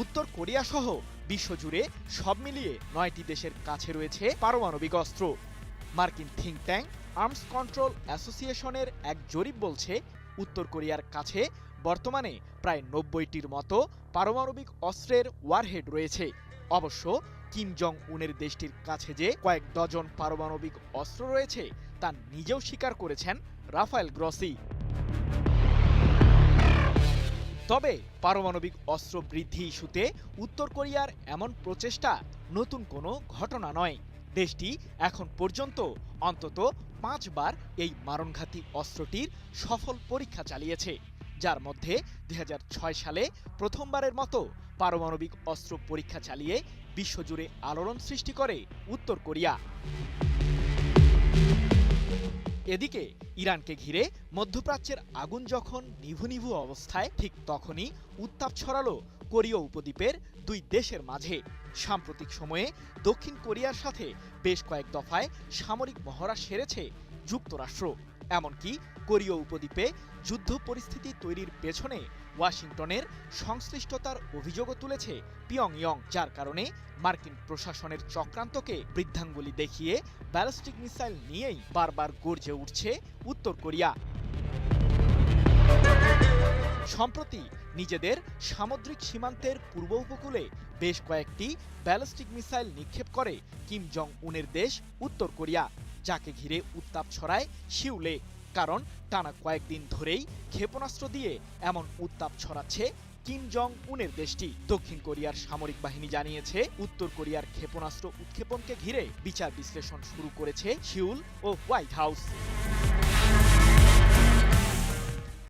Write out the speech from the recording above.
উত্তর কোরিয়া সহ বিশ্বজুড়ে সব মিলিয়ে ৯টি দেশের কাছে রয়েছে পারমাণবিক অস্ত্র। মার্কিন থিঙ্ক ট্যাঙ্ক আর্মস কন্ট্রোল অ্যাসোসিয়েশনের এক জরিপ বলছে, উত্তর কোরিয়ার কাছে বর্তমানে প্রায় ৯০টির মতো পারমাণবিক অস্ত্রের ওয়ারহেড রয়েছে। অবশ্য কিম জং উনের দেশটির কাছে যে কয়েক ডজন পারমাণবিক অস্ত্র রয়েছে তা নিজেও স্বীকার করেছেন রাফায়েল গ্রসি। তবে পারমাণবিক অস্ত্র বৃদ্ধি ইস্যুতে উত্তর কোরিয়ার এমন প্রচেষ্টা নতুন কোনো ঘটনা নয়। দেশটি এখন পর্যন্ত অন্তত ৫ বার এই মারণঘাতী অস্ত্রটির সফল পরীক্ষা চালিয়েছে, যার মধ্যে ২০০৬ সালে প্রথমবারের মতো পারমাণবিক অস্ত্র পরীক্ষা চালিয়ে বিশ্বজুড়ে আলোড়ন সৃষ্টি করে উত্তর কোরিয়া। এদিকে ইরানকে ঘিরে মধ্যপ্রাচ্যের আগুন যখন নিভু নিভু অবস্থায়, ঠিক তখনই উত্তাপ ছড়ালো কোরীয় উপদ্বীপের দুই দেশের মাঝে। সাম্প্রতিক সময়ে দক্ষিণ কোরিয়ার সাথে বেশ কয়েক দফায় সামরিক মহড়া সেরেছে যুক্তরাষ্ট্র। এমনকি কোরীয় উপদ্বীপে যুদ্ধ পরিস্থিতি তৈরির পেছনে ওয়াশিংটনের সংশ্লিষ্টতার অভিযোগও তুলেছে পিয়ংইয়ং, যার কারণে মার্কিন প্রশাসনের চক্রান্তকে বৃদ্ধাঙ্গুলি দেখিয়ে ব্যালিস্টিক মিসাইল নিয়েই বারবার গর্জে উঠছে উত্তর কোরিয়া। সম্প্রতি নিজেদের সামুদ্রিক সীমান্তের পূর্ব উপকূলে বেশ কয়েকটি ব্যালিস্টিক মিসাইল নিক্ষেপ করে কিম জং উনের দেশ উত্তর কোরিয়া, যাকে ঘিরে উত্তাপ ছড়ায় সিউলে। কারণ টানা কয়েকদিন ধরেই ক্ষেপণাস্ত্র দিয়ে এমন উত্তাপ ছড়াচ্ছে কিম জং উনের দেশটি। দক্ষিণ কোরিয়ার সামরিক বাহিনী জানিয়েছে, উত্তর কোরিয়ার ক্ষেপণাস্ত্র উৎক্ষেপণকে ঘিরে বিচার বিশ্লেষণ শুরু করেছে সিউল ও হোয়াইট হাউস।